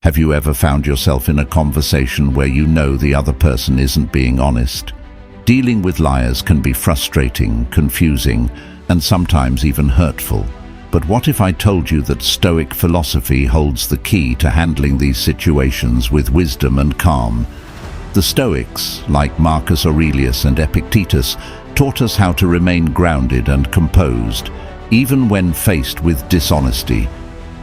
Have you ever found yourself in a conversation where you know the other person isn't being honest? Dealing with liars can be frustrating, confusing, and sometimes even hurtful. But what if I told you that Stoic philosophy holds the key to handling these situations with wisdom and calm? The Stoics, like Marcus Aurelius and Epictetus, taught us how to remain grounded and composed, even when faced with dishonesty.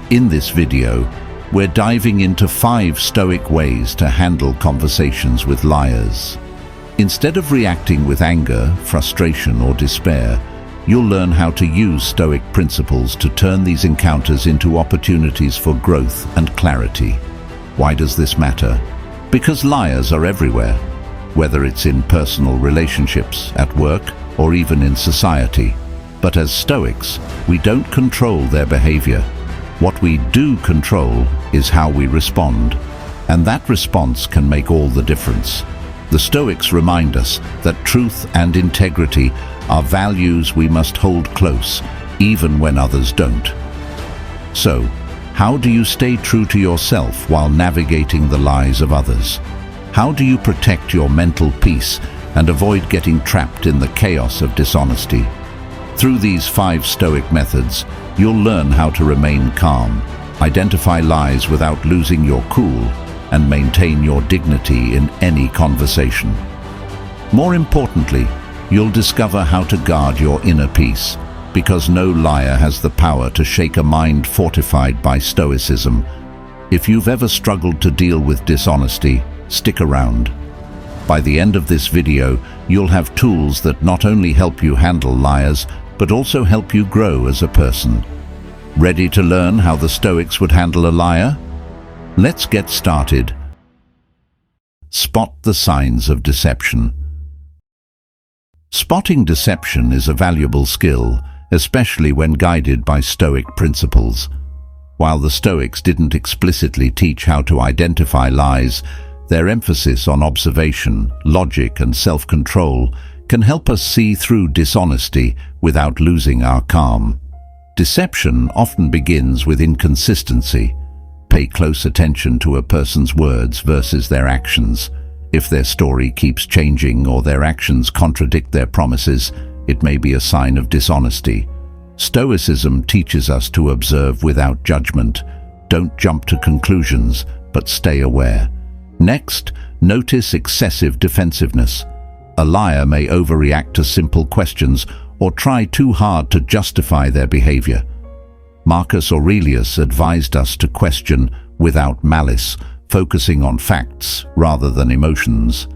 In this video, we're diving into 5 Stoic ways to handle conversations with liars. Instead of reacting with anger, frustration, or despair, you'll learn how to use Stoic principles to turn these encounters into opportunities for growth and clarity. Why does this matter? Because liars are everywhere, whether it's in personal relationships, at work, or even in society. But as Stoics, we don't control their behavior. What we do control is how we respond, and that response can make all the difference. The Stoics remind us that truth and integrity are values we must hold close, even when others don't. So, how do you stay true to yourself while navigating the lies of others? How do you protect your mental peace and avoid getting trapped in the chaos of dishonesty? Through these 5 Stoic methods, you'll learn how to remain calm, identify lies without losing your cool, and maintain your dignity in any conversation. More importantly, you'll discover how to guard your inner peace, because no liar has the power to shake a mind fortified by Stoicism. If you've ever struggled to deal with dishonesty, stick around. By the end of this video, you'll have tools that not only help you handle liars, but also help you grow as a person. Ready to learn how the Stoics would handle a liar? Let's get started. Spot the signs of deception. Spotting deception is a valuable skill, especially when guided by Stoic principles. While the Stoics didn't explicitly teach how to identify lies, their emphasis on observation, logic, and self-control can help us see through dishonesty without losing our calm. Deception often begins with inconsistency. Pay close attention to a person's words versus their actions. If their story keeps changing or their actions contradict their promises, it may be a sign of dishonesty. Stoicism teaches us to observe without judgment. Don't jump to conclusions, but stay aware. Next, notice excessive defensiveness. A liar may overreact to simple questions or try too hard to justify their behavior. Marcus Aurelius advised us to question without malice, focusing on facts rather than emotions.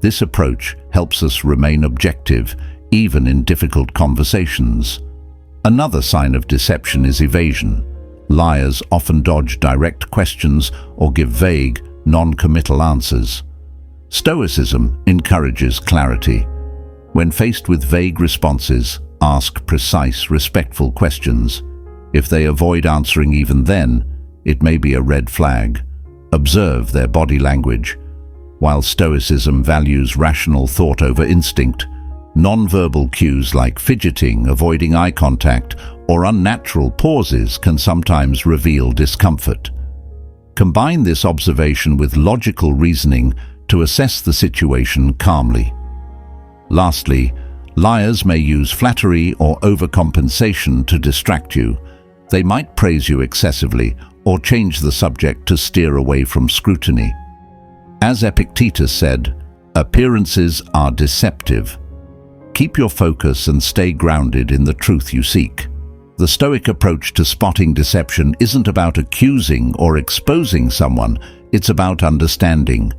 This approach helps us remain objective, even in difficult conversations. Another sign of deception is evasion. Liars often dodge direct questions or give vague, non-committal answers. Stoicism encourages clarity. When faced with vague responses, ask precise, respectful questions. If they avoid answering even then, it may be a red flag. Observe their body language. While Stoicism values rational thought over instinct, non-verbal cues like fidgeting, avoiding eye contact, or unnatural pauses can sometimes reveal discomfort. Combine this observation with logical reasoning to assess the situation calmly. Lastly, liars may use flattery or overcompensation to distract you. They might praise you excessively or change the subject to steer away from scrutiny. As Epictetus said, "Appearances are deceptive." Keep your focus and stay grounded in the truth you seek. The Stoic approach to spotting deception isn't about accusing or exposing someone, it's about understanding.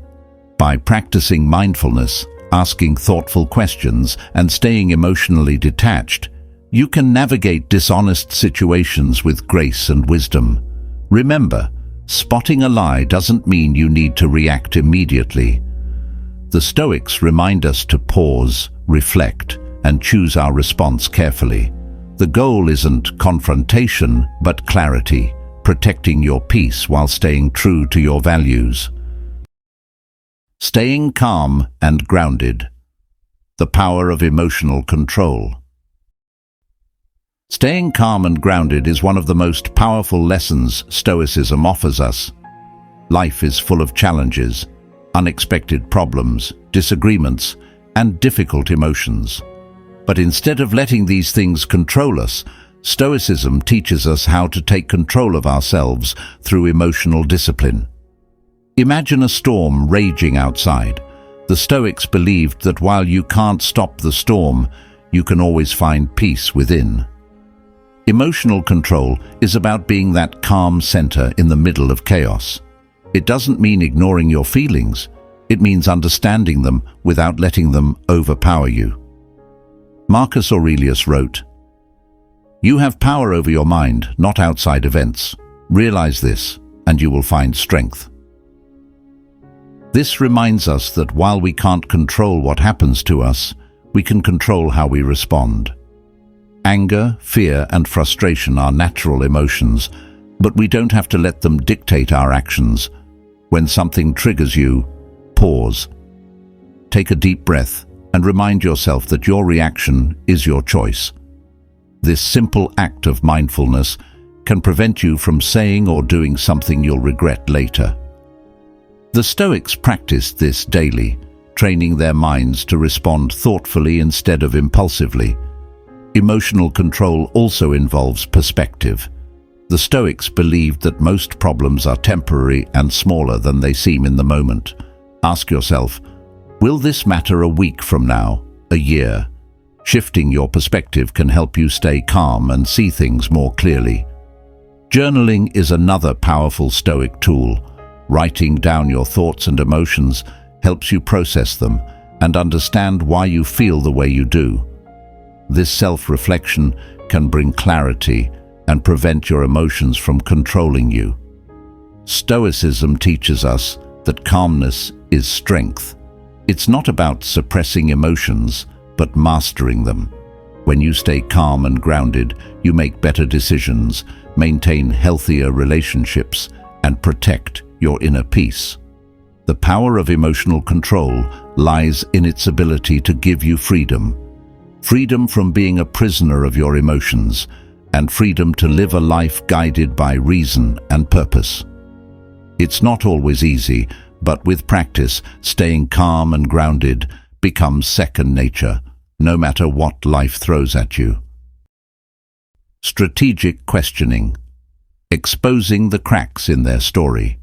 By practicing mindfulness, asking thoughtful questions, and staying emotionally detached, you can navigate dishonest situations with grace and wisdom. Remember, spotting a lie doesn't mean you need to react immediately. The Stoics remind us to pause, reflect, and choose our response carefully. The goal isn't confrontation, but clarity, protecting your peace while staying true to your values. Staying calm and grounded. The power of emotional control. Staying calm and grounded is one of the most powerful lessons Stoicism offers us. Life is full of challenges, unexpected problems, disagreements, and difficult emotions. But instead of letting these things control us, Stoicism teaches us how to take control of ourselves through emotional discipline. Imagine a storm raging outside. The Stoics believed that while you can't stop the storm, you can always find peace within. Emotional control is about being that calm center in the middle of chaos. It doesn't mean ignoring your feelings. It means understanding them without letting them overpower you. Marcus Aurelius wrote, "You have power over your mind, not outside events. Realize this, and you will find strength." This reminds us that while we can't control what happens to us, we can control how we respond. Anger, fear, and frustration are natural emotions, but we don't have to let them dictate our actions. When something triggers you, pause. Take a deep breath and remind yourself that your reaction is your choice. This simple act of mindfulness can prevent you from saying or doing something you'll regret later. The Stoics practiced this daily, training their minds to respond thoughtfully instead of impulsively. Emotional control also involves perspective. The Stoics believed that most problems are temporary and smaller than they seem in the moment. Ask yourself, will this matter a week from now, a year? Shifting your perspective can help you stay calm and see things more clearly. Journaling is another powerful Stoic tool. Writing down your thoughts and emotions helps you process them and understand why you feel the way you do. This self-reflection can bring clarity and prevent your emotions from controlling you. Stoicism teaches us that calmness is strength. It's not about suppressing emotions, but mastering them. When you stay calm and grounded, you make better decisions, maintain healthier relationships, and protect your inner peace. The power of emotional control lies in its ability to give you freedom. Freedom from being a prisoner of your emotions, and freedom to live a life guided by reason and purpose. It's not always easy, but with practice, staying calm and grounded becomes second nature, no matter what life throws at you. Strategic questioning. Exposing the cracks in their story.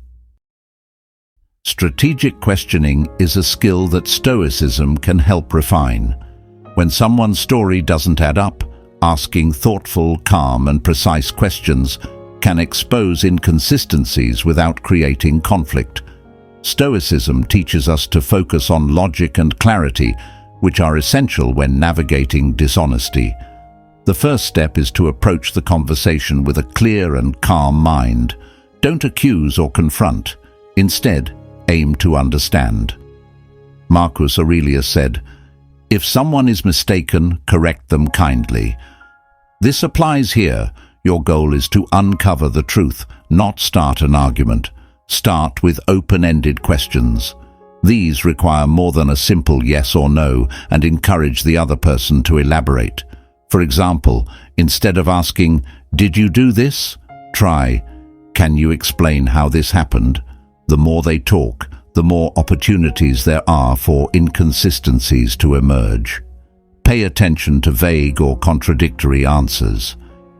Strategic questioning is a skill that Stoicism can help refine. When someone's story doesn't add up, asking thoughtful, calm, and precise questions can expose inconsistencies without creating conflict. Stoicism teaches us to focus on logic and clarity, which are essential when navigating dishonesty. The first step is to approach the conversation with a clear and calm mind. Don't accuse or confront. Instead, aim to understand. Marcus Aurelius said, "If someone is mistaken, correct them kindly." This applies here. Your goal is to uncover the truth, not start an argument. Start with open-ended questions. These require more than a simple yes or no and encourage the other person to elaborate. For example, instead of asking, "Did you do this?" try, "Can you explain how this happened?" The more they talk, the more opportunities there are for inconsistencies to emerge. Pay attention to vague or contradictory answers.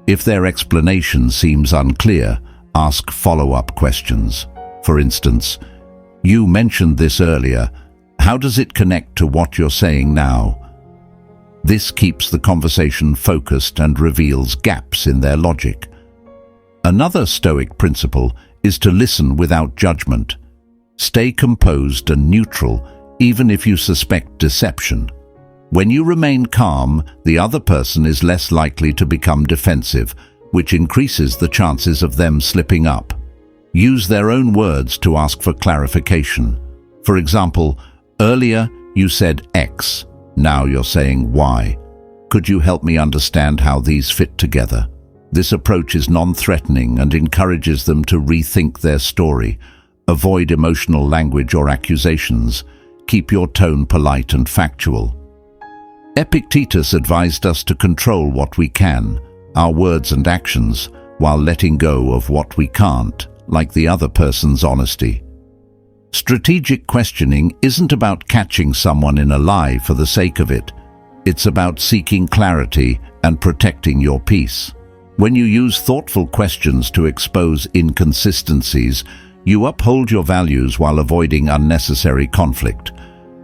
If their explanation seems unclear, ask follow-up questions. For instance, "You mentioned this earlier. How does it connect to what you're saying now?" This keeps the conversation focused and reveals gaps in their logic. Another Stoic principle is to listen without judgment. Stay composed and neutral, even if you suspect deception. When you remain calm, the other person is less likely to become defensive, which increases the chances of them slipping up. Use their own words to ask for clarification. For example, "Earlier you said X, now you're saying Y. Could you help me understand how these fit together?" This approach is non-threatening and encourages them to rethink their story. Avoid emotional language or accusations. Keep your tone polite and factual. Epictetus advised us to control what we can, our words and actions, while letting go of what we can't, like the other person's honesty. Strategic questioning isn't about catching someone in a lie for the sake of it. It's about seeking clarity and protecting your peace. When you use thoughtful questions to expose inconsistencies, you uphold your values while avoiding unnecessary conflict.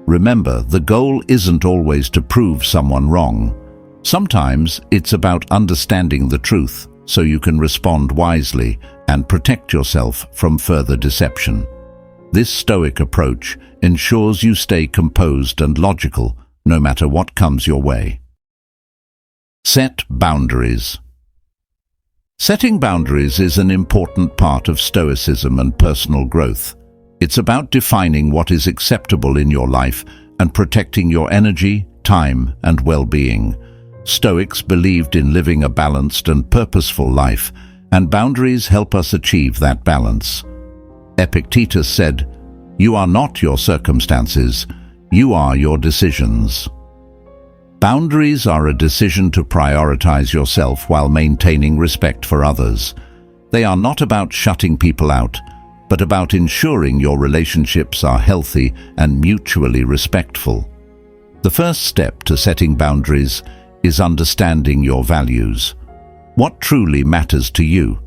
Remember, the goal isn't always to prove someone wrong. Sometimes it's about understanding the truth so you can respond wisely and protect yourself from further deception. This Stoic approach ensures you stay composed and logical no matter what comes your way. Set boundaries. Setting boundaries is an important part of Stoicism and personal growth. It's about defining what is acceptable in your life and protecting your energy, time, and well-being. Stoics believed in living a balanced and purposeful life, and boundaries help us achieve that balance. Epictetus said, "You are not your circumstances, you are your decisions." Boundaries are a decision to prioritize yourself while maintaining respect for others. They are not about shutting people out, but about ensuring your relationships are healthy and mutually respectful. The first step to setting boundaries is understanding your values. What truly matters to you?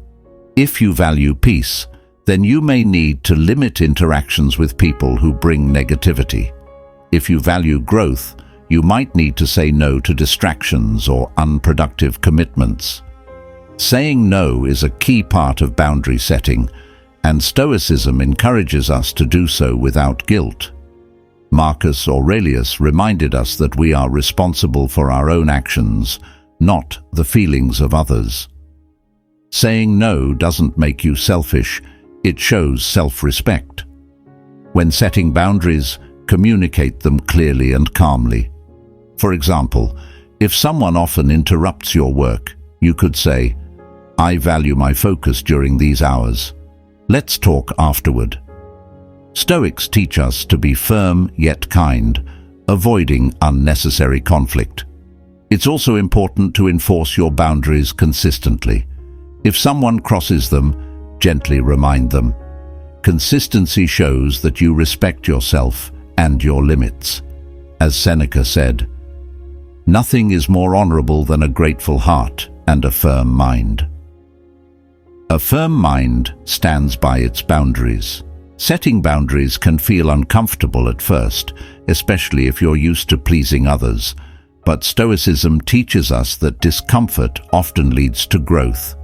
If you value peace, then you may need to limit interactions with people who bring negativity. If you value growth, you might need to say no to distractions or unproductive commitments. Saying no is a key part of boundary setting, and Stoicism encourages us to do so without guilt. Marcus Aurelius reminded us that we are responsible for our own actions, not the feelings of others. Saying no doesn't make you selfish, it shows self-respect. When setting boundaries, communicate them clearly and calmly. For example, if someone often interrupts your work, you could say, "I value my focus during these hours. Let's talk afterward." Stoics teach us to be firm yet kind, avoiding unnecessary conflict. It's also important to enforce your boundaries consistently. If someone crosses them, gently remind them. Consistency shows that you respect yourself and your limits. As Seneca said, "Nothing is more honorable than a grateful heart and a firm mind." A firm mind stands by its boundaries. Setting boundaries can feel uncomfortable at first, especially if you're used to pleasing others. But Stoicism teaches us that discomfort often leads to growth.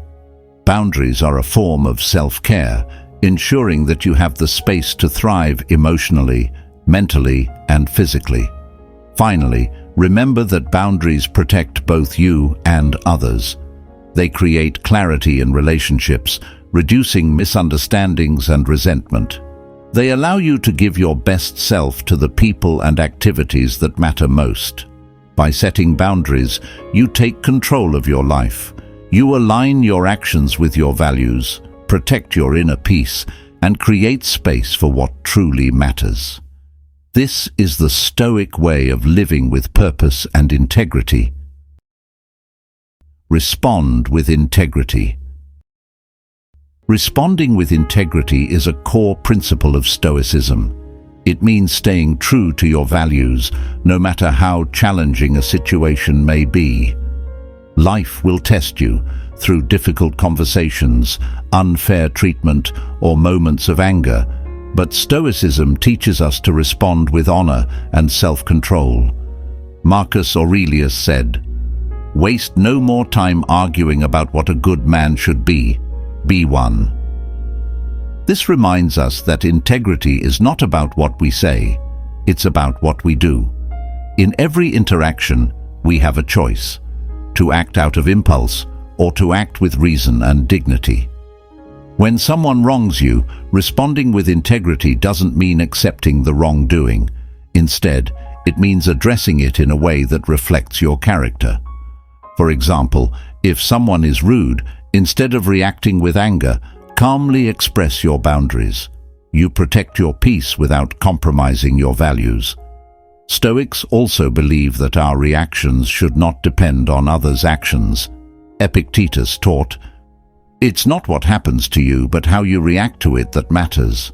Boundaries are a form of self-care, ensuring that you have the space to thrive emotionally, mentally, and physically. Finally, remember that boundaries protect both you and others. They create clarity in relationships, reducing misunderstandings and resentment. They allow you to give your best self to the people and activities that matter most. By setting boundaries, you take control of your life. You align your actions with your values, protect your inner peace, and create space for what truly matters. This is the Stoic way of living with purpose and integrity. Respond with integrity. Responding with integrity is a core principle of Stoicism. It means staying true to your values, no matter how challenging a situation may be. Life will test you through difficult conversations, unfair treatment, or moments of anger, but Stoicism teaches us to respond with honor and self-control. Marcus Aurelius said, "Waste no more time arguing about what a good man should be. Be one." This reminds us that integrity is not about what we say, it's about what we do. In every interaction, we have a choice: to act out of impulse or to act with reason and dignity. When someone wrongs you, responding with integrity doesn't mean accepting the wrongdoing. Instead, it means addressing it in a way that reflects your character. For example, if someone is rude, instead of reacting with anger, calmly express your boundaries. You protect your peace without compromising your values. Stoics also believe that our reactions should not depend on others' actions. Epictetus taught, It's not what happens to you, but how you react to it that matters.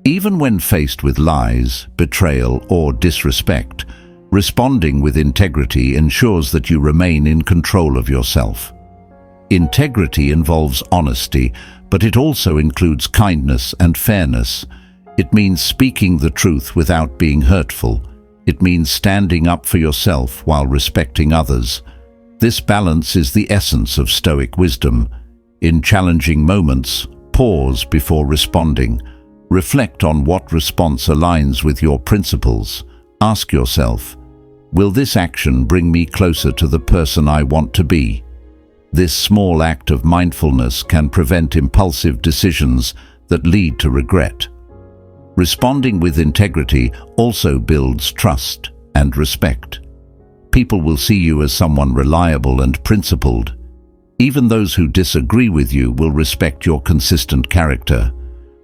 Even when faced with lies, betrayal, or disrespect, responding with integrity ensures that you remain in control of yourself. Integrity involves honesty, but it also includes kindness and fairness. It means speaking the truth without being hurtful. It means standing up for yourself while respecting others. This balance is the essence of Stoic wisdom. In challenging moments, pause before responding. Reflect on what response aligns with your principles. Ask yourself, will this action bring me closer to the person I want to be? This small act of mindfulness can prevent impulsive decisions that lead to regret. Responding with integrity also builds trust and respect. People will see you as someone reliable and principled. Even those who disagree with you will respect your consistent character.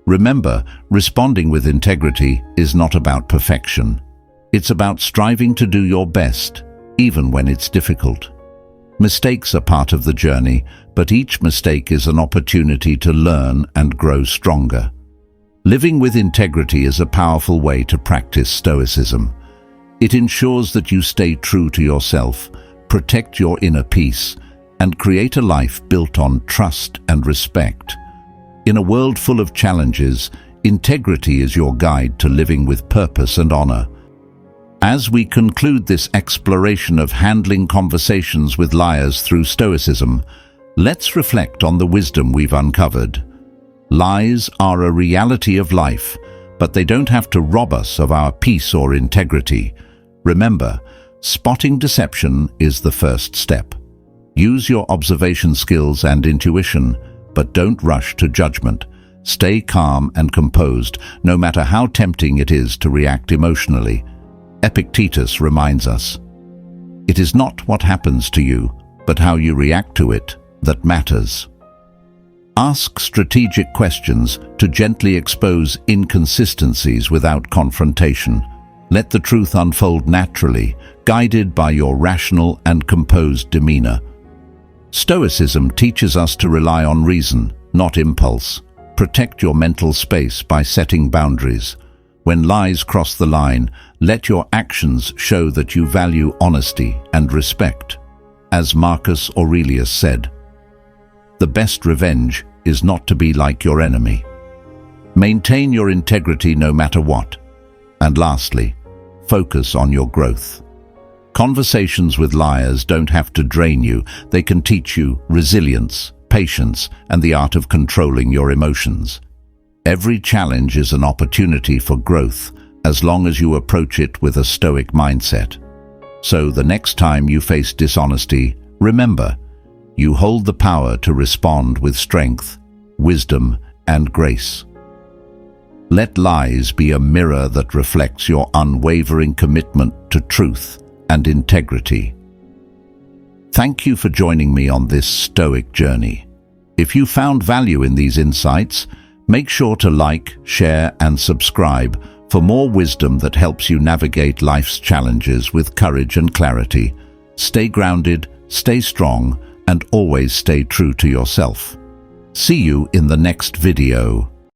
Remember, responding with integrity is not about perfection. It's about striving to do your best, even when it's difficult. Mistakes are part of the journey, but each mistake is an opportunity to learn and grow stronger. Living with integrity is a powerful way to practice Stoicism. It ensures that you stay true to yourself, protect your inner peace, and create a life built on trust and respect. In a world full of challenges, integrity is your guide to living with purpose and honor. As we conclude this exploration of handling conversations with liars through Stoicism, let's reflect on the wisdom we've uncovered. Lies are a reality of life, but they don't have to rob us of our peace or integrity. Remember, spotting deception is the first step. Use your observation skills and intuition, but don't rush to judgment. Stay calm and composed, no matter how tempting it is to react emotionally. Epictetus reminds us, it is not what happens to you, but how you react to it that matters. Ask strategic questions to gently expose inconsistencies without confrontation. Let the truth unfold naturally, guided by your rational and composed demeanor. Stoicism teaches us to rely on reason, not impulse. Protect your mental space by setting boundaries. When lies cross the line, let your actions show that you value honesty and respect. As Marcus Aurelius said, the best revenge is not to be like your enemy. Maintain your integrity no matter what. And lastly, focus on your growth. Conversations with liars don't have to drain you. They can teach you resilience, patience, and the art of controlling your emotions. Every challenge is an opportunity for growth, as long as you approach it with a stoic mindset. So the next time you face dishonesty, remember, you hold the power to respond with strength, wisdom, and grace. Let lies be a mirror that reflects your unwavering commitment to truth and integrity. Thank you for joining me on this stoic journey. If you found value in these insights, make sure to like, share, and subscribe for more wisdom that helps you navigate life's challenges with courage and clarity. Stay grounded, stay strong, and always stay true to yourself. See you in the next video.